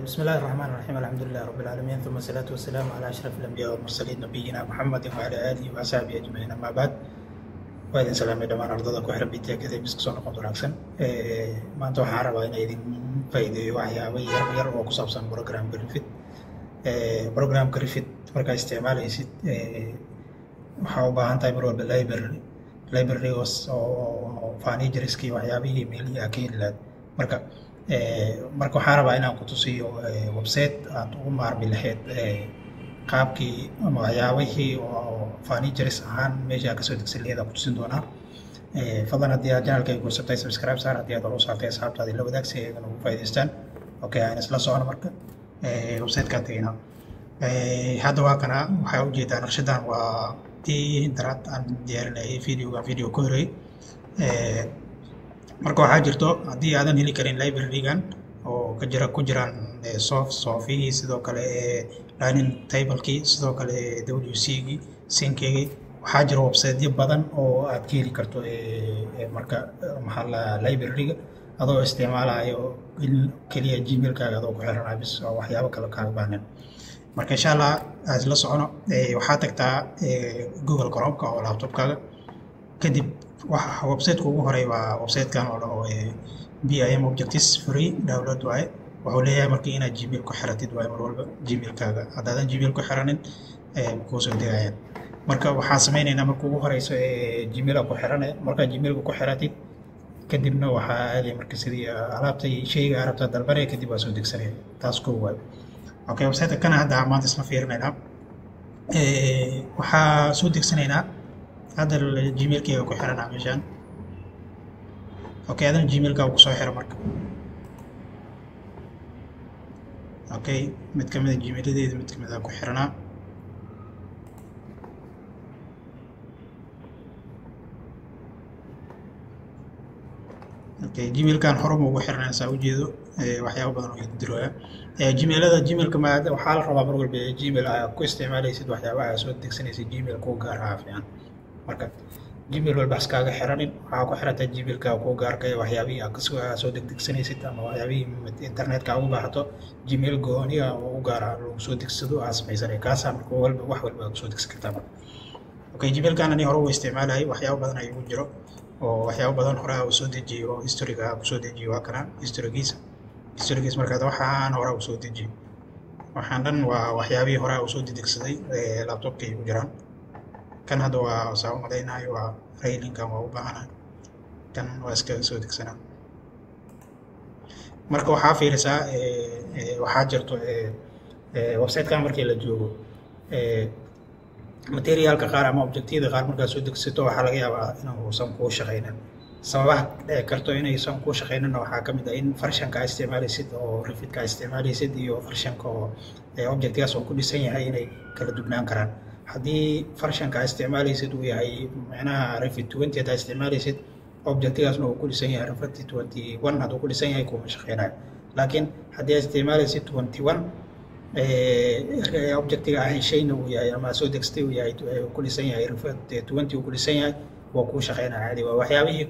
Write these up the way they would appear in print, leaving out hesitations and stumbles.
بسم الله الرحمن الرحيم الحمد لله رب العالمين ثم الصلاة والسلام على أشرف الأنبياء والمرسلين نبينا محمد وعلى آله وصحبه أجمعين أما بعد وإذن سلام دمان أرضك وحرب بيتك كذا بسكسون قدر أحسن ما أنتوا حارب أين أيدين فايدة وحياة وير وكسبسان برنامج جريفيت مركز استعمال يسيد وحاوبها أنت يبرو باللايبرري أو فاني جريسكي وحيابه ميلي أكيد لاد marka waxaan rabaa inaan ku tusiyo website aad ugu maarmi lahayd qaabkii ama waxyaabihii oo furnitures ahaan meesha ka soo degsan lahayd ku tusin doonaa fadlan haddii aad channelka ku subscribe subscribe saar haddii aad hore u saartay asxaabtaada la wadaag si ay uga faa'iidaystaan okay aan isla socono marka website-ka tagayna hadda waa kana waxaa ujeedaa naqshadan waa tii daraad aan diyaarinayay video ku horeeyay marka waxaa jirto haddii aadan heli karin library-gan oo ku jiraan soofihii sidoo kale dining table-kii sidoo kale WC-gii sinkigii waxaa jira website-yo badan oo aad ka heli karto marka maxaa la library-ga adoo isticmaalayo keliya gmail-kaaga adoo ku xiranayo bis oo waxyaabo kale kaaga baahneen marka insha allah aad la socono waxaa tagtaa Google Chrome-ka oo laptop-kaaga kadib waxa website-ku ugu horeey waa website-kan oo dhaho BIM Objectives Free download waaye wuxuu leeyahay markii inaad Gmail ku xiratid waaye mar walba Gmail-kaaga haddaadan Gmail ku xiranin kuu soo degayaan marka waxaan sameynaynaa marka ugu horeyso Gmail ku xiranay marka Gmail ku xiratid kadibna waxaa aaday marka sidii alaabta shayga arabta dalbanay kadib waa soo degsanay taas koo waaye okay website kana hadda maanta isla fiirinaynaa waxaa soo degsanaynaa هذا الجيميل كي يكون حرنا مشان اوكي هذا الجيميل كاو كسو حرا مرك اوكي متكمل الجيميل دي متكمل كو حرنا اوكي جيميل كان حرم ugu xirnaa saa u jeedo waxyaabo badan oo yidroya جيميلada جيميلka ma waxa la rabaa mar walba جيميل ku isticmaalaysid waxyaabaha soo degsanaysid جيميل ku gaar ah fiican marka Gmail walba iskaga xiranin waxa ku xirata Gmail-ka ku gaarka ah waxyaabihi aad soo degsanaysid ama waxyaabihi internet-ka ugu baahato Gmail gooniga oo u gaar ah loo soo degsado asmaysan kaas marka walba wax walba soo degsan kartaa okay Gmail-kan ani hore u isticmaalay waxyaabo badan ay ugu jiro oo waxyaabo badan hore u soo dejiyo history-ga ku soo dejiyo waa kana history-giisa marka waxaan hore u soo dejiyo waxaan dhan waa waxyaabihi hore u soo degsaday laptop-ka ugu jiraan kan hadda waa soo malaynayo waa railing-kan waa u baahanaa kan waa iskaga soo degsanaa marka waxaa fiirisaa waxaa jirto website-kan markii la joogo material-ka qaar ama object-yada qaar markaa soo degsato waxaa laga yaabaa inuusan kuu shaqaynin sababaha dhici karto inaysan kuu shaqaynin waxaa ka mid ah in version-ka aad isticmaalaysid oo Revit-ka aad isticmaalaysid iyo version-ka oo object-gaas oo ku dhisan yahay inay kala duwanaan karaan haddii version-ka aad isticmaalaysid uu yahay macnaha Revit 20 aad isticmaalaysid object-gaasna uu ku dhisan yahay Revit 21 hadduu ku dhisan yahay kuma shaqaynayo laakiin haddii aad isticmaalaysid 21 object-ga ah shayna uu yahay ama soo degstay uu yahay ku dhisan yahay Revit 20 uu ku dhisan yahay waa ku shaqaynaya caadi waa waxyaabihii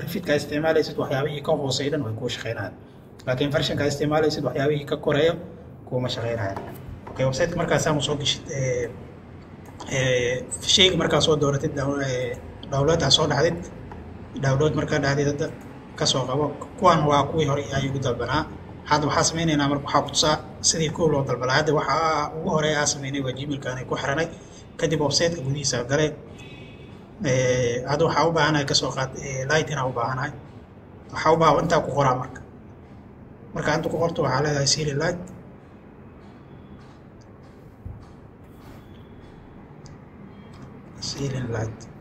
Revit-ka isticmaalaysid waxyaabihii ka hooseeyay way ku shaqaynayaan laakiin version-ka isticmaalaysid waxyaabihii ka koreeyo kuma shaqaynayaan okay website markaas aan soo gashid shayga markaas soo dooratid download soo dhaxdid download marka dhaxdid ka soo qabo kuwan waa kuwii hore ay ugu dalbanaa hadda waxa sameeynaa marka waxa ku tusaa sidii koo loo dalbanaa hadda waxa ugu hore aan sameeynay waa Gmail-kan ay ku xiranay kadib website-ka gudihiisa galay hadda waxa u baahanahay ka soo qaad light-ina u baahanahay waxa u baahan inta ku qoraa marka inta ku qorto waxa leedahay Siri light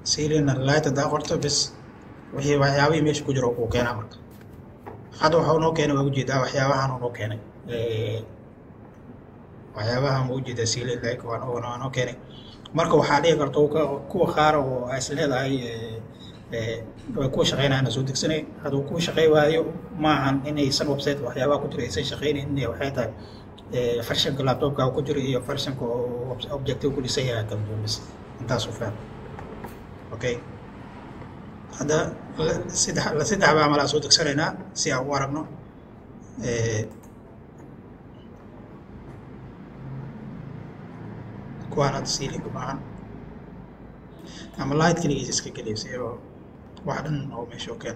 ceiling light da qorto bis wixii waxyaabaha meesha ku jiro ku keenaa marka hadda waxa uu noo keenay waa ujeedaa waxyaabahan uu noo keenay waxyaabahan uu ujeedaa ceiling light waa noo keenay marka waxaa dhici karto kuwa qaar oo ay isleedahay way ku shaqeynayaan soo degsanay haduu ku shaqeey waayo ma ahan inaysan website waxyaabaha ku jira aysan shaqeynaynin waxay tahay version-ka laptop-ka ku jira iyo version-ka object-ka ku dhisan yahay kan duumis intaas u faham okay hada saddex baa mala soo degsanaynaa si aan u aragno kuwaan hadda ceiling maahan ama light kaligiis iska geliysay oo wax dhan oo meesha keen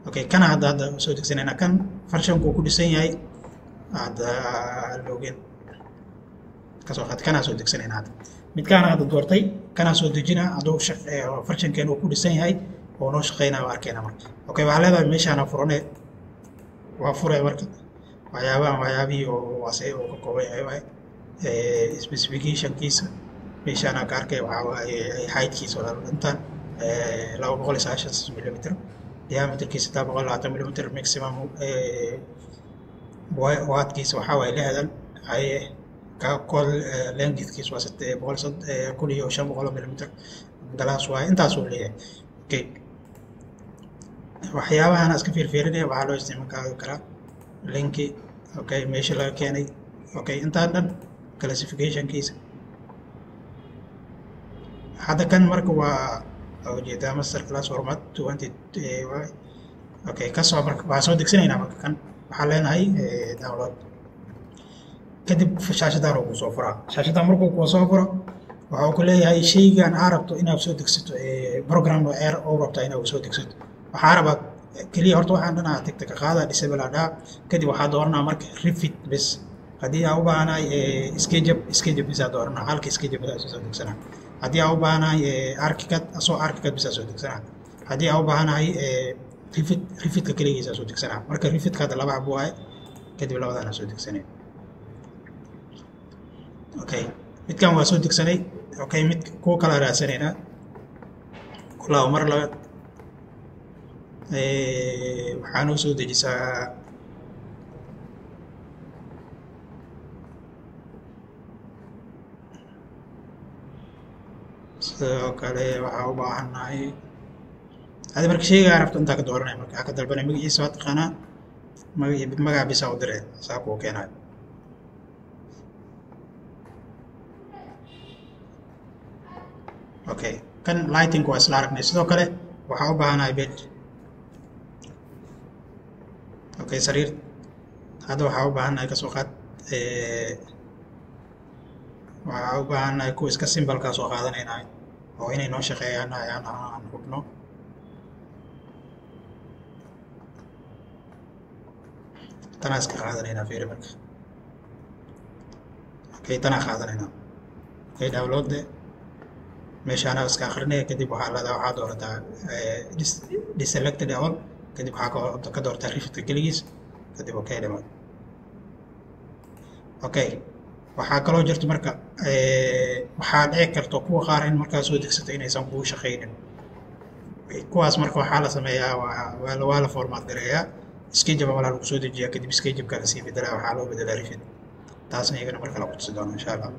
okay kana hadda soo degsanayna kan farshanku ku dhisan yahay hadda login kasoo qaad kana soo degsanayna hadda midkaan hadda doortay kana soo dejina adoo farshankeen uu ku dhisan yahay oo noo shaqeynaa arkayna marka okay waxaa leedahay meeshaana furane waa furay marka waxyaabihii oo waasay oo ka kooban yahay specificationkiisa meeshaana ka arkay waxaa waaye heightkiisa oo dhantaan 296 millimeter diameterkiisa 720 millimeter maximum wattkiisa waxaa waaye 60 ay ka kol lengthkiisa waa 700 millimeter glass waaye intaas uu leeyahay okay waxyaabahan iska fiirfiirinaya waxaa loo isticmaali karaa linki okay meesha laga keenay okay intaan dhan classificationkiisa hadda kan marka waa ujeedaa master class format 20 okay kasoo marka waxaa soo degsanaynaa marka kan waxaa leenahay download kadib shaashadan uu soo furaa shaashadan markuu ku soo furo waxa uu ku leeyahay shaygan aad rabto inaad soo degsato program oo rabto inaad soo degsato waxaa rabaa kaliya horta waxaan dhanaa tagta ka qaada disable dhaa kadib waxaa dooranaa marka refit bes haddii aan u baahanahay sketchup bisa dooranaa halka sketchup bisa soo degsanaa haddii aan u baahanahay archicad bisa soo degsanaa haddii aan u baahanahay refitka kaligiisa soo degsanaa marka refitka hadda laba xabo waaye kadib labadana soo degsanay okay midkan waa soo degsanay okay mid kuwa kala raadsanayna kulaa mar laga waxaan u soo dejisaa sidoo kale waxaa u baahannahay hadi marka shayga rabto intaa ka dooranay marka ka dalbanay magaciisa waa taqaanaa magaca bisa u diray saa kuu keenayo okay kan lighting waa isla aragnay sidoo kale waxaa u baahanahay bed okay sariir hadda waxaa u baahanahay kasoo qaad waxaa u baahanahay kuwa iska simbalkaa soo qaadanaynahay oo inay noo shaqeeyaan aan hubno tanaa iska qaadanaynaa fiiri marka okay tanaa qaadanaynaa okay download meeshaana iska akhrinaya kadib waxaa leedahay waxaa doorataa deselected all kadib waxaa ka doortaa refitka keligiis kadib okay dhamaan okay waxaa kaloo jirta marka waxaa dhici karto kuwa qaar in markaa soo degsato inaysan kuu shaqaynin kuwaas marka waxaa la sameeyaa waa la format gareeyaa sketchup walaa lagu soo dejiyaa kadib sketchupka la sii bedelaa waxaa loo bedelaa refit taasna iyagana marka la kutusi doono insha allah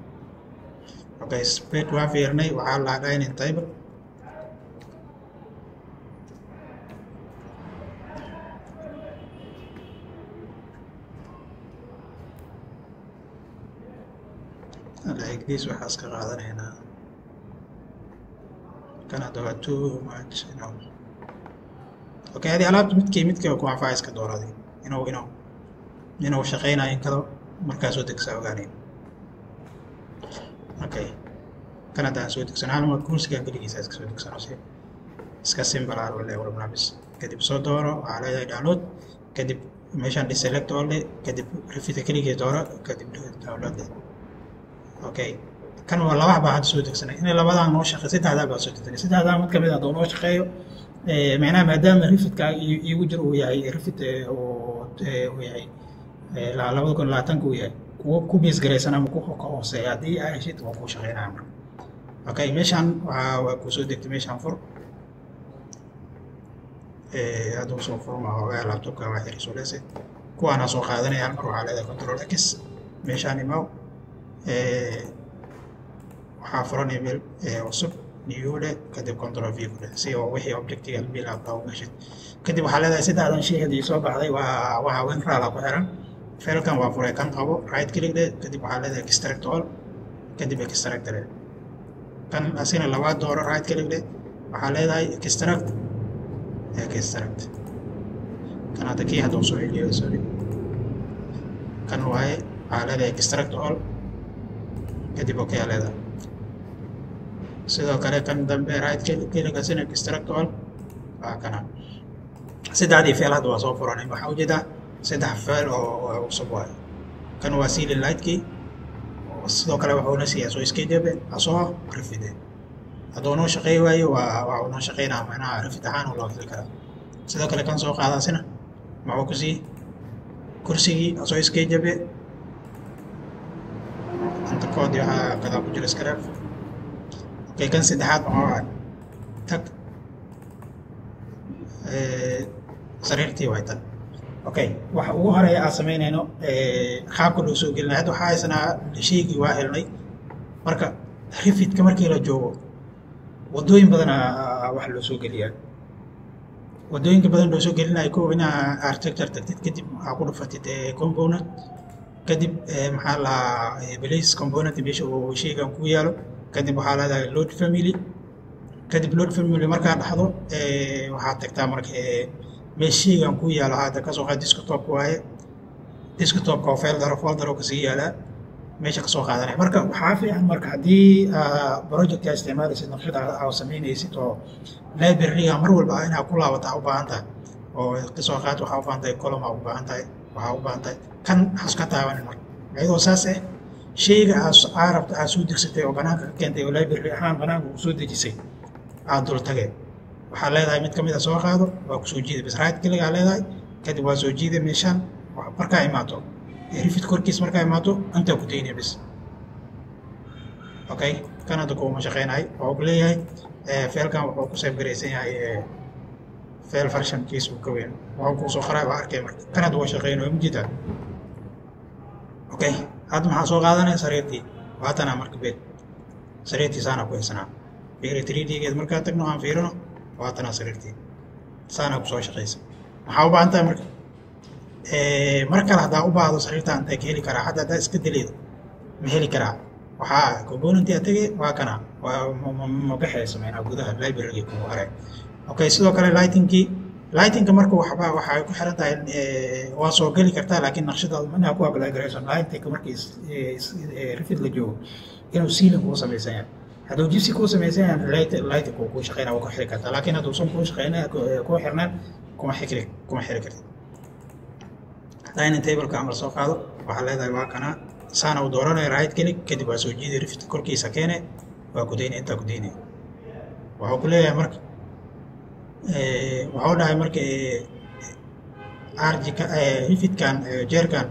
okay split waa fiirnay waxaa la dining table like this waxaa iska qaadanaynaa kana waa too much okay hadii alaabta midkii ku anfacay iska dooraday inuu shaqeynayo in kale markaa soo degsaa ogaanay okay kan haddaan soo degsano hal mar kursigan keligiisa iska soo degsano si iska simple ah oo leeyahay barnaamij kadib soo dooro waxaa leedahay download kadib meeshaan deselect all kadib refitka keligiisa dooro kadib download okay kan waa laba xabo hadda soo degsanay inay labadan noo shaqeeyo saddexdaa baa soo degsanay saddexdaa mid kamid ah oo noo shaqeeyo macnaha maadaama refitka igu jiro uu yahay refit oo yahay 2020 uu yahay ku base garaysan ama ku hooseeya haddii ay heshid waa kuu shaqeynaya marka okay meeshaan waa ku soo degtay meeshaan fur hadduu soo furma ogaa laptopka waa xiriso leese kuwaana soo qaadanaya hal mar waxaa leedahay control x meeshaan imaw waxaa furan email cusub new le kadib control v kule si oo wixii objectiga email aad u gashid kadib waxaa leedahay saddexdan shay hadii soo baxday waa winraal ku xiran failkan waa furay kan qabo right click le kadib waxaa leedahay extract all kadib extract le kan asina labaad dooro right click le waxaa leedahay extract kan hadda kii hadduu soo celiyo sorry kan waaye waxaa leedahay extract all kadib okay leedahay sidoo kale kan dambe right click asina extract all waa kana saddexdii feel hadda waa soo furanay waxaa ujeedaa saddex feel oo cusub waaye kan waa ceiling lightkii sidoo kale wuxuuna siiyaa soo iskejebe asoo rifide hadduu noo shaqeey waayo waa noo shaqeynaa macnaha rifid ahaan loo fili karaa sidoo kale kan soo qaadaasina maxuu ku sii kursigii asoo iskejebe inta koodii waxaa kadaa ku jira scrap okay kan saddexaad maxuu ahay tag sariirtii way tan okay waxa ugu horeeya aan samaynayno qaabka loo soo gelinay hadda waxaa haysanaa shaygii waa helnay marka rifidka markii la joogo wadooyin badan wax loo soo geliyaa wadooyinka badan loo soo gelinayo kow inaa architecture tagtid kadib waxaa ku dhufatid component kadib maxaa lahaa place component meesha uu shaygan ku yaalo kadib waxaa leedahay load family kadib load family markaa dhaxdo waxaad tagtaa marka meeshaygan ku yaalo hadda kasoo qaad desktop waaye desktopka oo folder oo kasii yaalaa meesha kasoo qaadanaya marka waxaa fiican marka haddii project aa isticmaalaysid naqshad aa samaynaysid oo library-ga mar walba inaad ku laabataa u baahan tahay oo kasoo qaad waxaa u baahan tahay column aa u baahan tahay waxaa u baahan tahay kan has ka taabanin marka iyadoo saas ah shayga aa rabta aad soo degsatay oo banaanka ka keentay oo library ahaan banaanka uu soo dejisay aad dul tageen waxaa leedahay mid kamid a soo qaado waa ku soo jiida bas right click aa leedahay kadib waa soo jiida meeshaan markaa imaato rifid korkiis markaa imaato intaa ku daynaya bas okay kan hadda kuuma shaqeynahay waxuu ku leeyahay feelkan wuxuu ku save garaysan yahay feel versionkiis uu ka weyn waxuu kuu soo qoray waa arkay marka kan hadda waa shaqeynayo ma jeedaa okay hadda maxaa soo qaadanaya sariirtii waatanaa marka beed sariirtii saana ku haysanaa fiiri 3D-geed markaa tagno aan fiirino waatanaa sariirtii saana ku soo shaqeysa maxaa u baahan tahay marka mar kale haddaa u baahdo sariirta intay ka heli karaa hadda haddaa iska dileedo ma heli karaa waxaa componentii atagee waa kana waa ma baxayso meynaa gudaha library-ga kugu haray okay sidoo kale lightingka marka waxay ku xiran tahay waa soo geli kartaa laakiin naqshadaadu manaa ku apply garayso lightingka markii rifid la joogo inuu ceiling kuu samaysan yahay hadduu gypsy kuu samaysan yahay lighting kuu shaqeynaa waa ku xiri kartaa laakiin hadduusan kuu shaqeynaa kuu xirnaan kuma xiri kartid dining table-ka amal soo qaado waxaa leedahay waa kana saana u dooranaya right click kadib waa soo jiiday rifid korkiisa keene waa ku daynaya intaa ku daynaya waxuu ku leeyahay marka waxuu dhahay marka arjika rifidkan jeerkan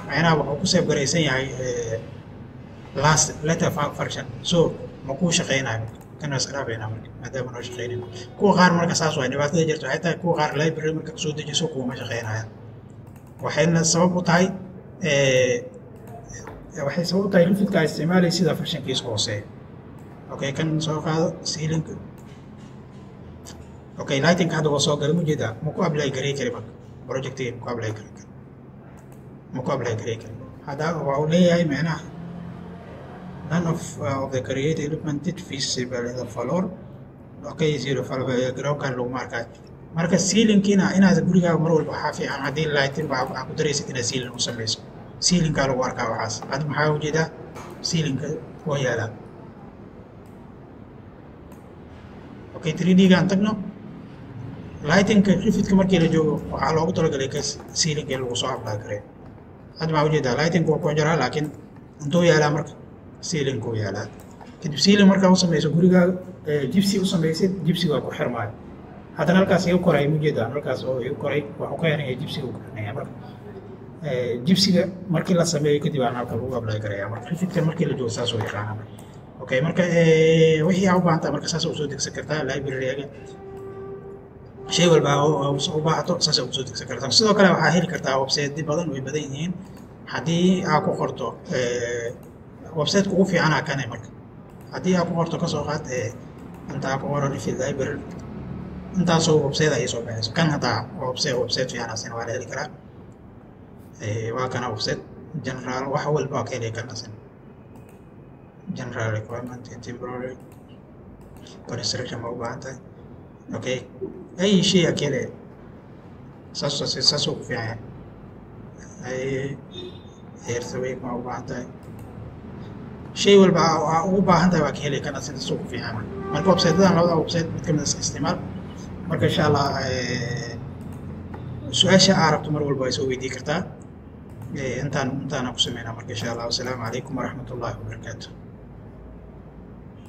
macnaha wuxuu ku save garaysan yahay last letter function so ma kuu shaqeynayo kana iskaraafayna marka maadaama noo shaqeynayo kuwa qaar marka saas waa dhibaatada jirto waxay tahay kuwa qaar library marka kasoo dejiso kuuma shaqeynaya waxayna sabab u tahay rifidka ay isticmaalay sida farshankiisa hooseeya okay kan soo qaado ceiling okay lighting hadda waa soo galay ma jeedaa ma ku apply garay kari marka projectiga ma ku apply garay kari hadda waa uu leeyahay macnaha none of the created element visible in the floor okay zero groundkan laguma arkayo marka ceilingkiina inaad gurigaaga mar walba waxaa fiican haddii lighting waxaa ku daraysid inaad ceiling u samayso ceilingkaa lagu arkaa waxaas hadda maxaa ujeedaa ceilingka waa yaalaa okay 3D-gaan tagno lightingka rifidka markii la joogo waxaa loogu talagalay ka ceilingka lagu soo apply gareeyo hadda maxaa ujeedaa lightingka waa ku jiraa laakiin intuu yaalaa marka ceilingka u yaalaa kadib ceiling markaa u samayso gurigaaga gypsy u samaysid gypsiga waa ku xirmaayo haddana halkaas iga koray ma jeedaan halkaas oo iga koray waxuu ka yaranaya gypsiga u karanaya marka gypsiga markii la sameeyo kadib aan halka lagu apply garaya marka rifidkan markii la joogo saas oo yaqaana okay marka wixii aa u baahan tahay marka saas u soo degsan kartaa library-ga shay walba u baahato saas u soo degsan kartaa sidoo kale waxaa heli kartaa website badan way badan yihiin haddii aa ku qorto website-ka ugu fiicanaa kane marka haddii aa ku qorto kasoo qaad intaa ku qoran rifid library intaasoo website ay soo baxayso kan hadda website fiicanaasin waa la heli karaa waa kana website general wax walba waa ka heli karnaasin general requirement temporary construction ma u baahan tahay okay ay shay aa ka helaya saasoo ku fiican yahay ay earthquake ma u baahan tahay shay walba ugu baahan tahay waa ka heli kana sida suuq fiican marka website-dan labada website mid kamid ah isticmaal marka insha Allah su-aasha aad rabto mar walba way soo weydiin kartaa intaan ku sameynaa marka insha Allah. Wassalaamu calaykum waraxmatullaahi wabarakaatuh.